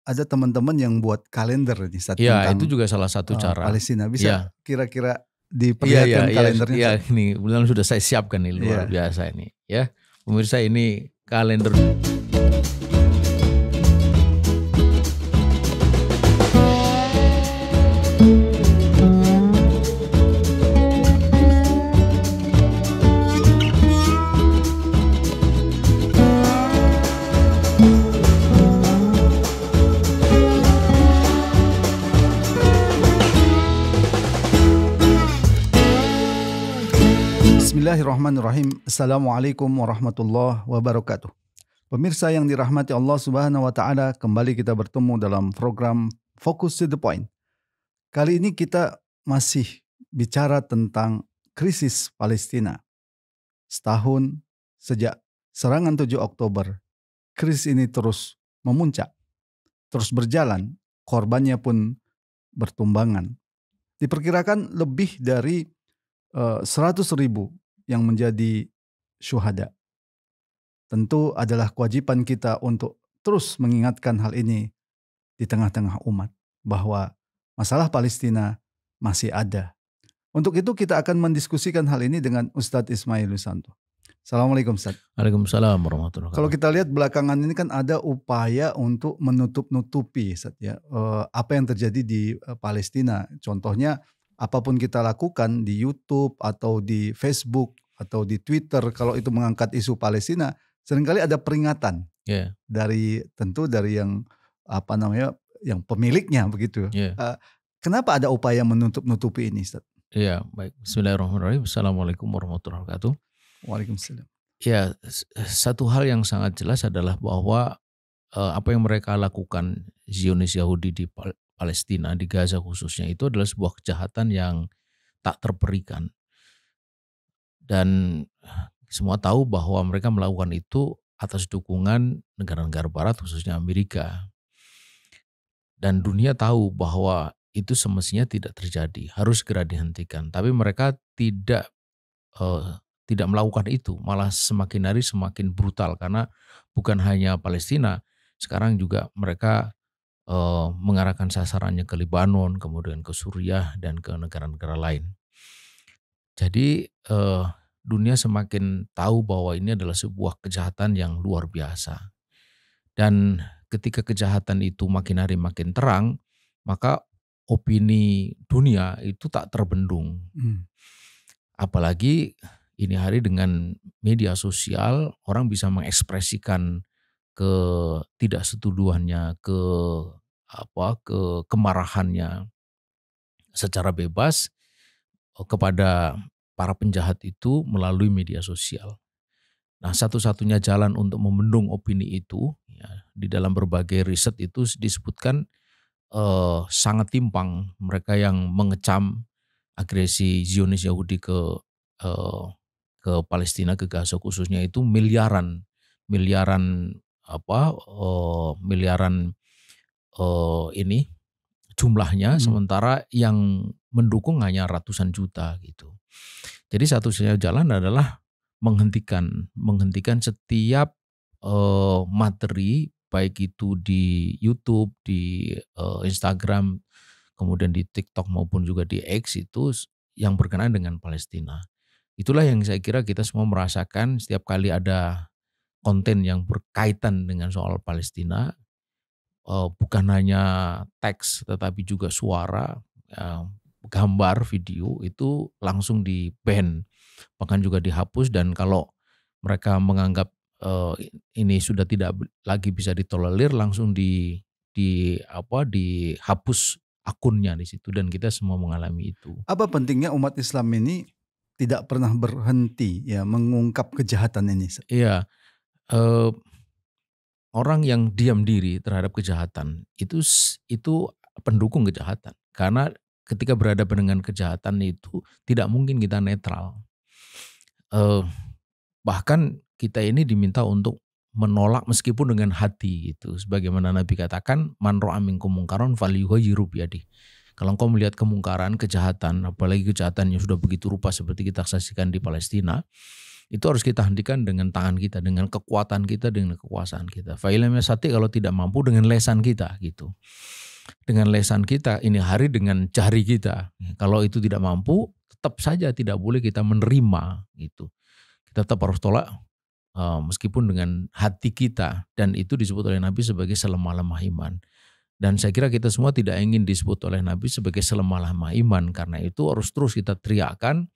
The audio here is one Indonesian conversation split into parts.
ada teman-teman yang buat kalender nih Ustaz, Ya, tentang itu juga salah satu cara. Palestina. Bisa Ya. kira-kira diperlihatkan kalendernya? Iya, ini kebetulan sudah saya siapkan nih, luar biasa ini. Ya, pemirsa, ini kalender. Bismillahirrahmanirrahim. Assalamualaikum warahmatullahi wabarakatuh. Pemirsa yang dirahmati Allah Subhanahu wa taala, kembali kita bertemu dalam program Focus to the Point. Kali ini kita masih bicara tentang krisis Palestina. Setahun sejak serangan 7 Oktober, krisis ini terus memuncak, terus berjalan, korbannya pun bertumbangan. Diperkirakan lebih dari 100.000 yang menjadi syuhada. Tentu adalah kewajiban kita untuk terus mengingatkan hal ini di tengah-tengah umat, bahwa masalah Palestina masih ada. Untuk itu kita akan mendiskusikan hal ini dengan Ustadz Ismail Yusanto. Assalamualaikum Ustadz. Waalaikumsalam warahmatullahi wabarakatuh. Kalau kita lihat belakangan ini kan ada upaya untuk menutup-nutupi Ustadz, ya, apa yang terjadi di Palestina. Contohnya, apapun kita lakukan di YouTube atau di Facebook atau di Twitter, kalau itu mengangkat isu Palestina, seringkali ada peringatan dari yang yang pemiliknya begitu. Kenapa ada upaya menutup-nutupi ini, Ustaz? Iya, baik. Bismillahirrahmanirrahim. Assalamualaikum warahmatullahi wabarakatuh. Waalaikumsalam. Ya, satu hal yang sangat jelas adalah bahwa apa yang mereka lakukan Zionis Yahudi di Palestina, di Gaza khususnya, itu adalah sebuah kejahatan yang tak terperikan. Dan semua tahu bahwa mereka melakukan itu atas dukungan negara-negara barat, khususnya Amerika. Dan dunia tahu bahwa itu semestinya tidak terjadi, harus segera dihentikan. Tapi mereka tidak melakukan itu, malah semakin hari semakin brutal, karena bukan hanya Palestina, sekarang juga mereka mengarahkan sasarannya ke Lebanon, kemudian ke Suriah dan ke negara-negara lain. Jadi dunia semakin tahu bahwa ini adalah sebuah kejahatan yang luar biasa. Dan ketika kejahatan itu makin hari makin terang, maka opini dunia itu tak terbendung. Apalagi ini hari dengan media sosial, orang bisa mengekspresikan ketidaksetujuannya, kemarahannya secara bebas kepada para penjahat itu melalui media sosial. Nah, satu-satunya jalan untuk membendung opini itu, ya, di dalam berbagai riset itu disebutkan sangat timpang. Mereka yang mengecam agresi Zionis Yahudi ke Palestina, ke Gaza khususnya, itu miliaran ini jumlahnya, sementara yang mendukung hanya ratusan juta gitu. Jadi satu-satunya jalan adalah menghentikan setiap materi, baik itu di YouTube, di Instagram, kemudian di TikTok maupun juga di X, itu yang berkenaan dengan Palestina. Itulah yang saya kira kita semua merasakan setiap kali ada konten yang berkaitan dengan soal Palestina, bukan hanya teks tetapi juga suara, gambar, video, itu langsung di-ban, bahkan juga dihapus. Dan kalau mereka menganggap ini sudah tidak lagi bisa ditolerir, langsung dihapus akunnya di situ, dan kita semua mengalami itu. Apa pentingnya umat Islam ini tidak pernah berhenti ya mengungkap kejahatan ini? Iya, orang yang diam diri terhadap kejahatan itu pendukung kejahatan, karena ketika berhadapan dengan kejahatan itu tidak mungkin kita netral. Bahkan kita ini diminta untuk menolak meskipun dengan hati gitu. Sebagaimana Nabi katakan, man ra'a minkum mungkaran falyughayyirhu biyadihi. Kalau engkau melihat kemungkaran, kejahatan, apalagi kejahatan yang sudah begitu rupa seperti kita saksikan di Palestina, itu harus kita hentikan dengan tangan kita, dengan kekuatan kita, dengan kekuasaan kita. Fa'ilam yastati, kalau tidak mampu dengan lesan kita gitu. Dengan lesan kita ini hari, dengan jari kita. Kalau itu tidak mampu, tetap saja tidak boleh kita menerima gitu. Kita tetap harus tolak meskipun dengan hati kita, dan itu disebut oleh Nabi sebagai selemah-lemah iman. Dan saya kira kita semua tidak ingin disebut oleh Nabi sebagai selemah-lemah iman, karena itu harus terus kita teriakkan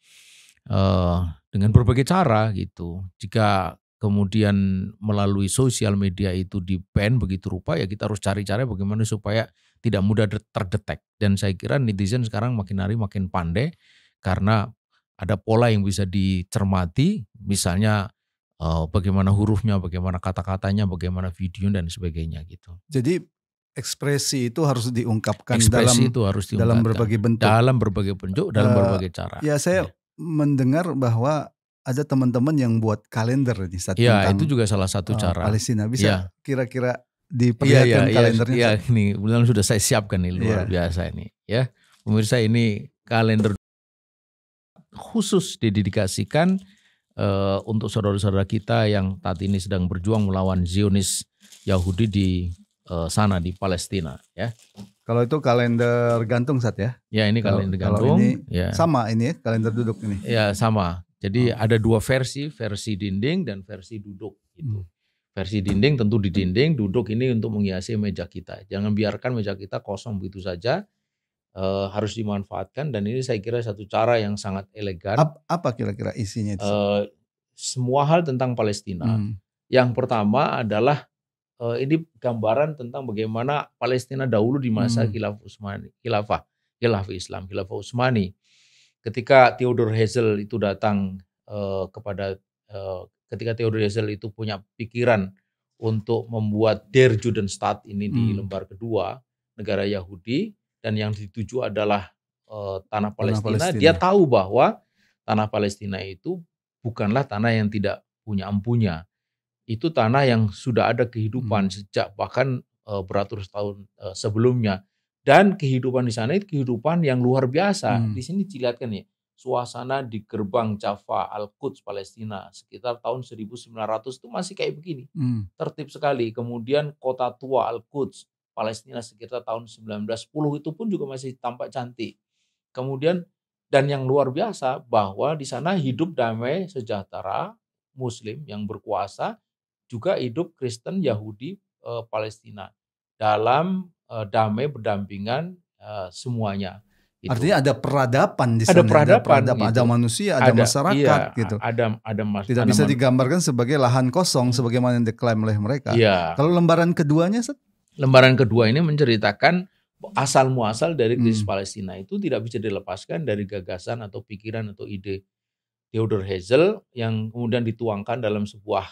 dengan berbagai cara gitu. Jika kemudian melalui sosial media itu di-ban begitu rupa, ya kita harus cari cara bagaimana supaya tidak mudah terdetek. Dan saya kira netizen sekarang makin hari makin pandai, karena ada pola yang bisa dicermati, misalnya bagaimana hurufnya, bagaimana kata-katanya, bagaimana video dan sebagainya gitu. Jadi ekspresi itu harus diungkapkan dalam berbagai bentuk. Dalam berbagai bentuk, dalam berbagai cara. Ya, saya mendengar bahwa ada teman-teman yang buat kalender nih tentang itu juga salah satu cara. Palestina. Bisa kira-kira diperlihatkan kalendernya? Iya, ini benar sudah saya siapkan nih, luar biasa ini. Ya, pemirsa, ini kalender khusus didedikasikan untuk saudara-saudara kita yang saat ini sedang berjuang melawan Zionis Yahudi di sana di Palestina, ya. Kalau itu kalender gantung, Sat, ya? Ya, ini kalender gantung. Kalau ini sama ini ya, kalender duduk ini. Ya, sama. Jadi ada dua versi dinding dan versi duduk gitu. Versi dinding tentu di dinding, duduk ini untuk menghiasi meja kita. Jangan biarkan meja kita kosong begitu saja. Harus dimanfaatkan, dan ini saya kira satu cara yang sangat elegan. Apa kira-kira isinya itu? Semua hal tentang Palestina. Yang pertama adalah ini gambaran tentang bagaimana Palestina dahulu di masa khilafah Islam, khilafah Utsmani. Ketika Theodor Herzl itu datang ketika Theodor Herzl itu punya pikiran untuk membuat Der Judenstaat ini di lembar kedua, negara Yahudi, dan yang dituju adalah tanah Palestina. Dia tahu bahwa tanah Palestina itu bukanlah tanah yang tidak punya ampunya. Itu tanah yang sudah ada kehidupan sejak bahkan beratus tahun sebelumnya. Dan kehidupan di sana itu kehidupan yang luar biasa. Di sini dilihatkan ya, suasana di gerbang Jaffa Al-Quds Palestina sekitar tahun 1900 itu masih kayak begini. Tertib sekali. Kemudian kota tua Al-Quds Palestina sekitar tahun 1910 itu pun juga masih tampak cantik. Kemudian, dan yang luar biasa bahwa di sana hidup damai sejahtera, Muslim yang berkuasa, juga hidup Kristen, Yahudi, Palestina dalam damai berdampingan semuanya. Itu. Artinya ada peradaban di sana. Ada peradaban, gitu. Ada manusia, ada masyarakat, gitu. Tidak bisa digambarkan sebagai lahan kosong sebagaimana yang diklaim oleh mereka. Iya. Kalau lembaran keduanya, Seth? Lembaran kedua ini menceritakan asal muasal dari krisis Palestina itu tidak bisa dilepaskan dari gagasan atau pikiran atau ide Theodor Herzl yang kemudian dituangkan dalam sebuah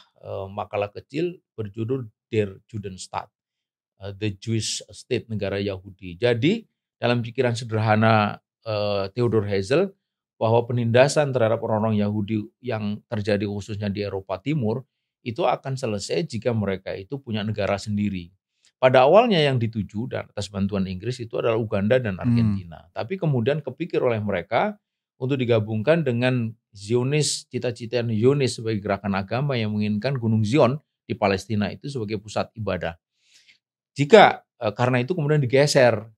makalah kecil berjudul Der Judenstaat, The Jewish State, negara Yahudi. Jadi dalam pikiran sederhana Theodor Herzl bahwa penindasan terhadap orang-orang Yahudi yang terjadi khususnya di Eropa Timur itu akan selesai jika mereka itu punya negara sendiri. Pada awalnya yang dituju dan atas bantuan Inggris itu adalah Uganda dan Argentina. Tapi kemudian kepikir oleh mereka untuk digabungkan dengan Zionis, cita-cita Zionis sebagai gerakan agama yang menginginkan Gunung Zion di Palestina itu sebagai pusat ibadah. Jika karena itu kemudian digeser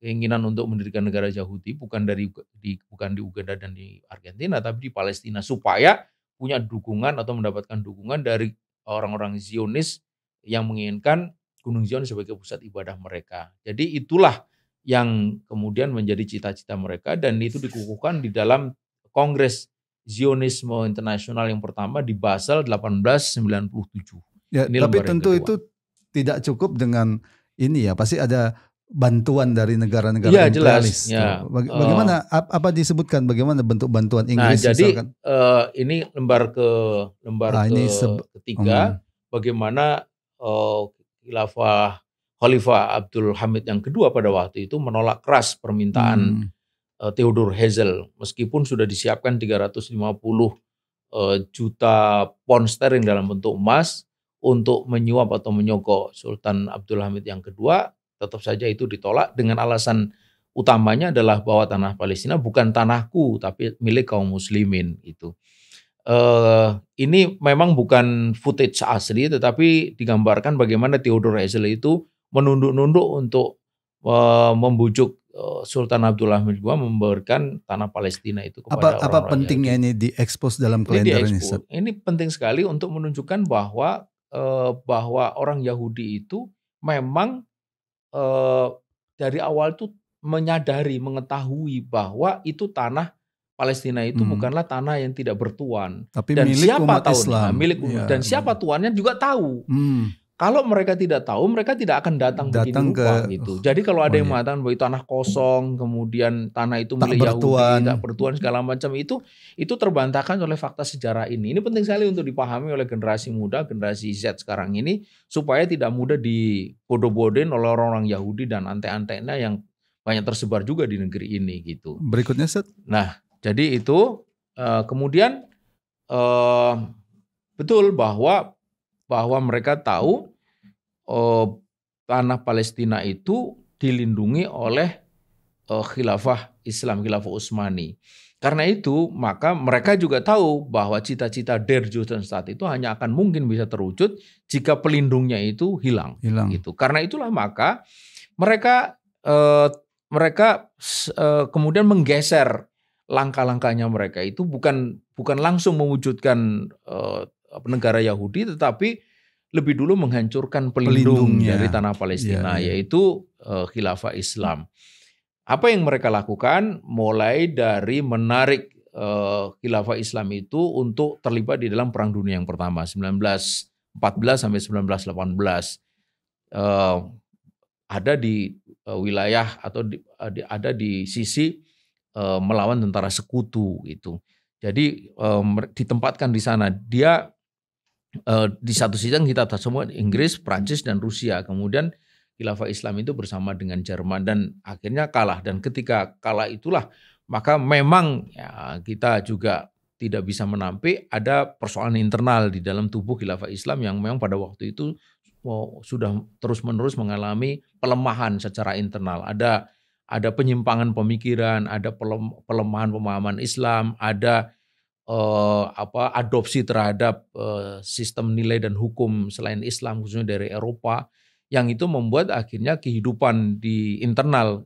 keinginan untuk mendirikan negara Yahudi bukan di Uganda dan di Argentina, tapi di Palestina, supaya punya dukungan atau mendapatkan dukungan dari orang-orang Zionis yang menginginkan Gunung Zion sebagai pusat ibadah mereka. Jadi itulah yang kemudian menjadi cita-cita mereka, dan itu dikukuhkan di dalam Kongres Zionisme Internasional yang pertama di Basel 1897. Ya, tapi tentu itu tidak cukup dengan ini ya, pasti ada bantuan dari negara-negara imperialis. Ya. Bagaimana apa disebutkan bagaimana bentuk bantuan Inggris? Nah, jadi ini lembar ketiga bagaimana Khalifah Abdul Hamid yang kedua pada waktu itu menolak keras permintaan Theodor Herzl, meskipun sudah disiapkan 350 juta pound sterling dalam bentuk emas untuk menyuap atau menyogok Sultan Abdul Hamid yang kedua, tetap saja itu ditolak dengan alasan utamanya adalah bahwa tanah Palestina bukan tanahku tapi milik kaum muslimin itu. Ini memang bukan footage asli, tetapi digambarkan bagaimana Theodore Herzl itu menunduk-nunduk untuk membujuk Sultan Abdullah Hamid II memberikan tanah Palestina itu kepada Apa orang-orang pentingnya Yahudi. ini diekspos dalam Ini kalender ini, Ustaz? ini penting sekali untuk menunjukkan bahwa orang Yahudi itu memang dari awal itu menyadari, mengetahui bahwa itu tanah Palestina itu bukanlah tanah yang tidak bertuan. Tapi Dan milik siapa umat tahu Islam. milik umat. Dan siapa tuannya juga tahu. Kalau mereka tidak tahu, mereka tidak akan datang begini rupa gitu. Jadi kalau ada yang mengatakan bahwa itu tanah kosong, kemudian tanah itu milik Yahudi, tak bertuan segala macam, itu terbantahkan oleh fakta sejarah ini. Ini penting sekali untuk dipahami oleh generasi muda, generasi Z sekarang ini, supaya tidak mudah dibodoh-bodohin oleh orang-orang Yahudi dan antek-anteknya yang banyak tersebar juga di negeri ini gitu. Berikutnya, Ustaz. Nah, jadi itu kemudian betul bahwa mereka tahu tanah Palestina itu dilindungi oleh khilafah Islam, khilafah Utsmani. Karena itu maka mereka juga tahu bahwa cita-cita Der Jodenstadt itu hanya akan mungkin bisa terwujud jika pelindungnya itu hilang. Gitu. Karena itulah maka mereka kemudian menggeser langkah-langkahnya mereka itu bukan langsung mewujudkan negara Yahudi, tetapi lebih dulu menghancurkan pelindung dari tanah Palestina, yaitu khilafah Islam. Apa yang mereka lakukan? Mulai dari menarik khilafah Islam itu untuk terlibat di dalam Perang Dunia yang pertama, 1914 sampai 1918. Ada di wilayah atau ada di sisi melawan tentara sekutu itu. Jadi ditempatkan di sana. Dia di satu sisi kita tahu semua Inggris, Prancis dan Rusia. Kemudian khilafah Islam itu bersama dengan Jerman dan akhirnya kalah. Dan ketika kalah itulah maka memang ya, kita juga tidak bisa menampik ada persoalan internal di dalam tubuh khilafah Islam yang memang pada waktu itu sudah terus-menerus mengalami pelemahan secara internal. Ada penyimpangan pemikiran, ada pelemahan pemahaman Islam, ada adopsi terhadap sistem nilai dan hukum selain Islam khususnya dari Eropa, yang itu membuat akhirnya kehidupan di internal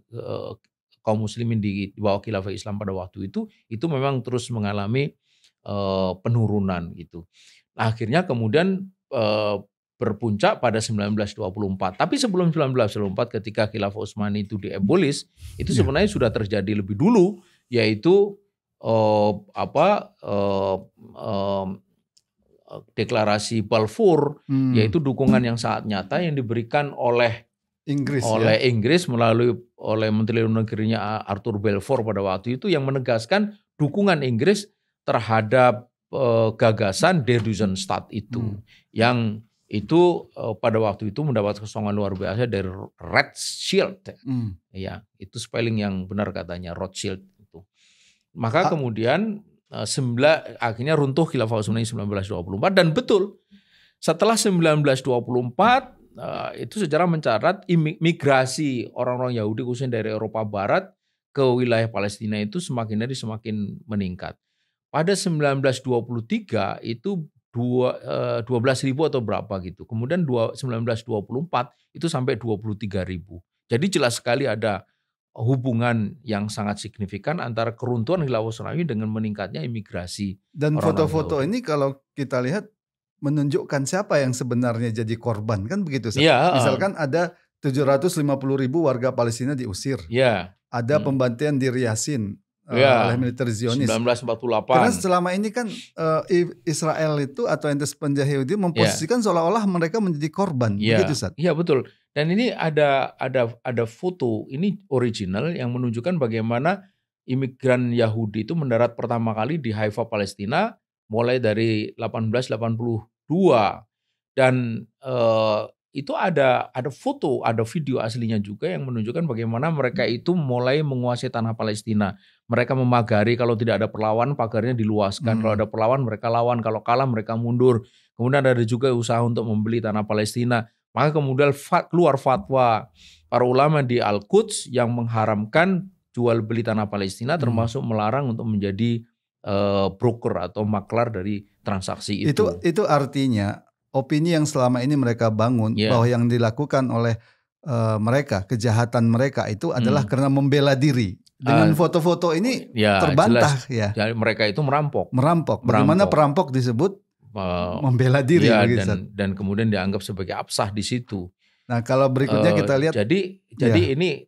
kaum muslimin di bawah khilafah Islam pada waktu itu memang terus mengalami penurunan gitu. Nah, akhirnya kemudian berpuncak pada 1924. Tapi sebelum 1924 ketika khilafah Utsmani itu diabolis, itu sebenarnya sudah terjadi lebih dulu, yaitu deklarasi Balfour, yaitu dukungan yang sangat nyata yang diberikan oleh Inggris melalui Menteri Luar Negerinya Arthur Balfour pada waktu itu, yang menegaskan dukungan Inggris terhadap gagasan Der Jodenstadt itu, yang itu pada waktu itu mendapat kesokongan luar biasa dari Rothschild. Ya, itu spelling yang benar katanya, Rothschild. Maka kemudian akhirnya runtuh khilafah Utsmani 1924, dan betul setelah 1924 itu sejarah mencatat migrasi orang-orang Yahudi khususnya dari Eropa Barat ke wilayah Palestina itu semakin hari semakin meningkat. Pada 1923 itu 12.000 atau berapa gitu. Kemudian 1924 itu sampai 23.000. Jadi jelas sekali ada hubungan yang sangat signifikan antara keruntuhan khilafah Utsmani dengan meningkatnya imigrasi. Dan foto-foto ini kalau kita lihat menunjukkan siapa yang sebenarnya jadi korban, kan begitu. Misalkan ada 750.000 warga Palestina diusir. Ada pembantaian di Yasin oleh militer Zionis 1948. Karena selama ini kan Israel itu atau entitas penjajah Yahudi memposisikan seolah-olah mereka menjadi korban, begitu, Ustaz? Iya, betul. Dan ini ada foto, ini original yang menunjukkan bagaimana imigran Yahudi itu mendarat pertama kali di Haifa, Palestina mulai dari 1882. Dan itu ada foto, ada video aslinya juga yang menunjukkan bagaimana mereka itu mulai menguasai tanah Palestina. Mereka memagari, kalau tidak ada perlawanan pagarnya diluaskan. Kalau ada perlawanan mereka lawan, kalau kalah mereka mundur. Kemudian ada juga usaha untuk membeli tanah Palestina. Maka kemudian keluar fatwa para ulama di Al-Quds yang mengharamkan jual beli tanah Palestina, termasuk melarang untuk menjadi broker atau maklar dari transaksi itu. Itu artinya opini yang selama ini mereka bangun bahwa yang dilakukan oleh mereka, kejahatan mereka itu adalah karena membela diri. Dengan foto-foto ini terbantah jelas. Ya. Mereka itu merampok. Bagaimana perampok disebut membela diri dan kemudian dianggap sebagai absah di situ. Nah, kalau berikutnya kita lihat. Jadi ini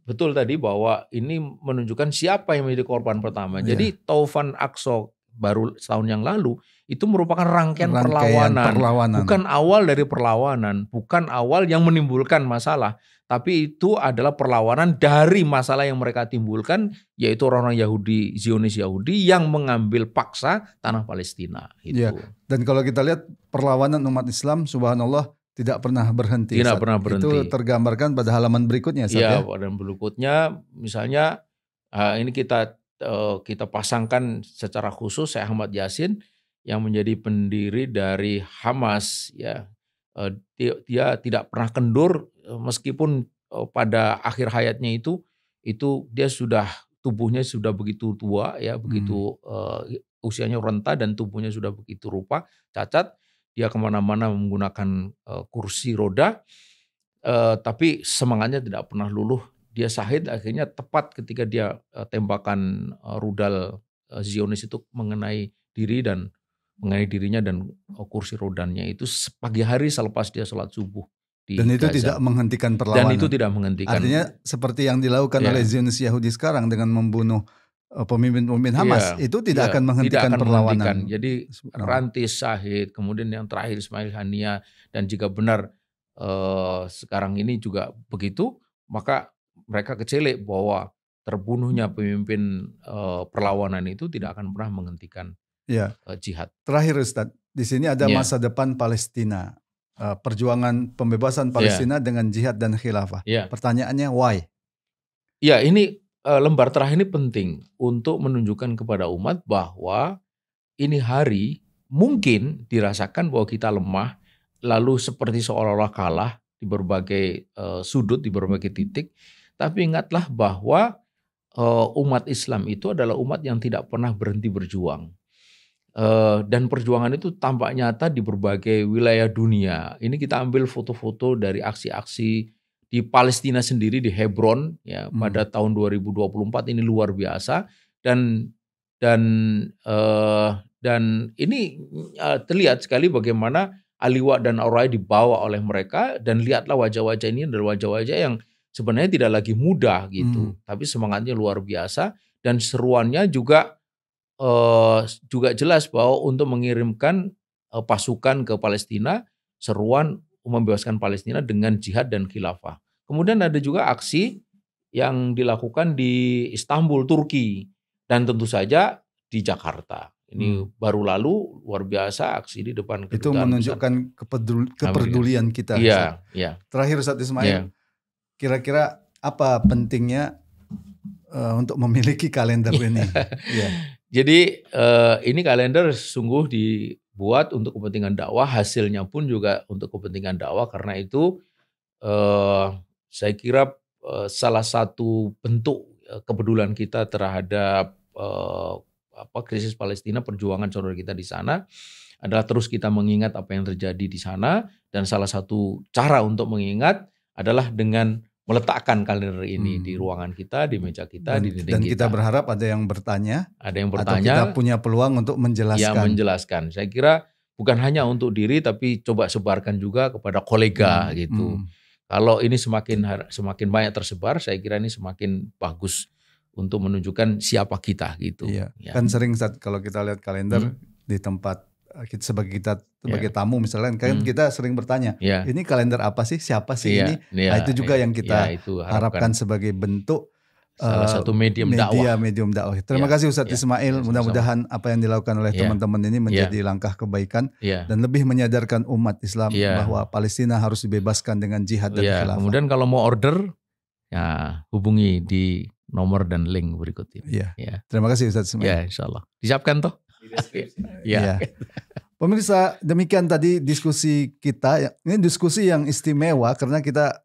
betul tadi bahwa ini menunjukkan siapa yang menjadi korban pertama. Jadi Taufan Aqsa baru setahun yang lalu itu merupakan rangkaian perlawanan. Bukan awal dari perlawanan, bukan awal yang menimbulkan masalah, tapi itu adalah perlawanan dari masalah yang mereka timbulkan, yaitu orang-orang Yahudi, Zionis Yahudi yang mengambil paksa tanah Palestina. Gitu. Ya. Dan kalau kita lihat perlawanan umat Islam, subhanallah, tidak pernah berhenti. Tidak pernah berhenti. Itu tergambarkan pada halaman berikutnya. Iya, pada berikutnya misalnya ini kita pasangkan secara khusus Syekh Ahmad Yasin yang menjadi pendiri dari Hamas. Ya, dia tidak pernah kendur meskipun pada akhir hayatnya itu dia tubuhnya sudah begitu tua, ya, begitu usianya renta dan tubuhnya sudah begitu rupa, cacat. Dia kemana-mana menggunakan kursi roda, tapi semangatnya tidak pernah luluh. Dia syahid akhirnya tepat ketika dia tembakan rudal Zionis itu mengenai dirinya dan kursi rodanya itu pagi hari selepas dia sholat subuh di dan itu Gaza. Tidak menghentikan perlawanan. Dan itu tidak menghentikan. Artinya seperti yang dilakukan oleh Zionis Yahudi sekarang dengan membunuh pemimpin-pemimpin Hamas, itu tidak akan menghentikan perlawanan. Jadi Rantis syahid, kemudian yang terakhir Ismail Haniya, dan jika benar sekarang ini juga begitu, maka mereka kecelik bahwa terbunuhnya pemimpin perlawanan itu tidak akan pernah menghentikan jihad. Terakhir Ustadz, di sini ada masa depan Palestina, perjuangan pembebasan Palestina dengan jihad dan khilafah. Pertanyaannya why? Ya, ini lembar terakhir ini penting untuk menunjukkan kepada umat bahwa ini hari mungkin dirasakan bahwa kita lemah, lalu seperti seolah-olah kalah di berbagai sudut, di berbagai titik. Tapi ingatlah bahwa umat Islam itu adalah umat yang tidak pernah berhenti berjuang. Dan perjuangan itu tampak nyata di berbagai wilayah dunia. Ini kita ambil foto-foto dari aksi-aksi di Palestina sendiri, di Hebron, ya, pada tahun 2024 ini luar biasa, dan ini terlihat sekali bagaimana Aliwa dan Aurai dibawa oleh mereka, dan lihatlah wajah-wajah ini adalah wajah-wajah yang sebenarnya tidak lagi mudah gitu, tapi semangatnya luar biasa, dan seruannya juga jelas bahwa untuk mengirimkan pasukan ke Palestina, seruan membebaskan Palestina dengan jihad dan khilafah. Kemudian ada juga aksi yang dilakukan di Istanbul, Turki, dan tentu saja di Jakarta. Ini baru lalu luar biasa aksi di depan kedutaan. Itu menunjukkan kepedulian kita. Iya. Terakhir Ustadz Ismail, kira-kira apa pentingnya untuk memiliki kalender ini? Jadi ini kalender sungguh dibuat untuk kepentingan dakwah, hasilnya pun juga untuk kepentingan dakwah. Karena itu saya kira salah satu bentuk kepedulian kita terhadap krisis Palestina, perjuangan saudara kita di sana, adalah terus kita mengingat apa yang terjadi di sana, dan salah satu cara untuk mengingat adalah dengan meletakkan kalender ini di ruangan kita, di meja kita, di dinding kita. Dan kita berharap ada yang bertanya. Ada yang bertanya. Atau kita punya peluang untuk menjelaskan. Ya, menjelaskan. Saya kira bukan hanya untuk diri, tapi coba sebarkan juga kepada kolega gitu. Kalau ini semakin banyak tersebar, saya kira ini semakin bagus untuk menunjukkan siapa kita gitu. Iya. Kan sering saat kalau kita lihat kalender di tempat sebagai tamu misalnya, kan kita sering bertanya, ini kalender apa sih, siapa sih ini? Nah, itu juga yang kita harapkan sebagai bentuk salah satu medium dakwah. Terima kasih Ustadz Ismail. Mudah-mudahan apa yang dilakukan oleh teman-teman ini menjadi langkah kebaikan dan lebih menyadarkan umat Islam bahwa Palestina harus dibebaskan dengan jihad dan khilafah. Kemudian kalau mau order, ya hubungi di nomor dan link berikut ini. Terima kasih Ustadz Ismail. Ya, insyaallah. Disiapkan toh? Pemirsa, demikian tadi diskusi kita. Ini diskusi yang istimewa karena kita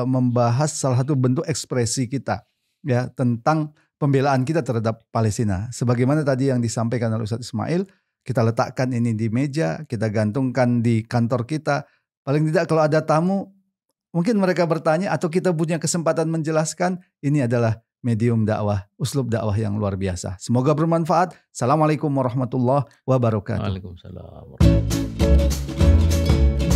membahas salah satu bentuk ekspresi kita, ya, tentang pembelaan kita terhadap Palestina. Sebagaimana tadi yang disampaikan oleh Ustaz Ismail, kita letakkan ini di meja, kita gantungkan di kantor kita. Paling tidak kalau ada tamu, mungkin mereka bertanya atau kita punya kesempatan menjelaskan, ini adalah medium dakwah, uslub dakwah yang luar biasa. Semoga bermanfaat. Assalamualaikum warahmatullahi wabarakatuh. Waalaikumsalam warahmatullahi wabarakatuh.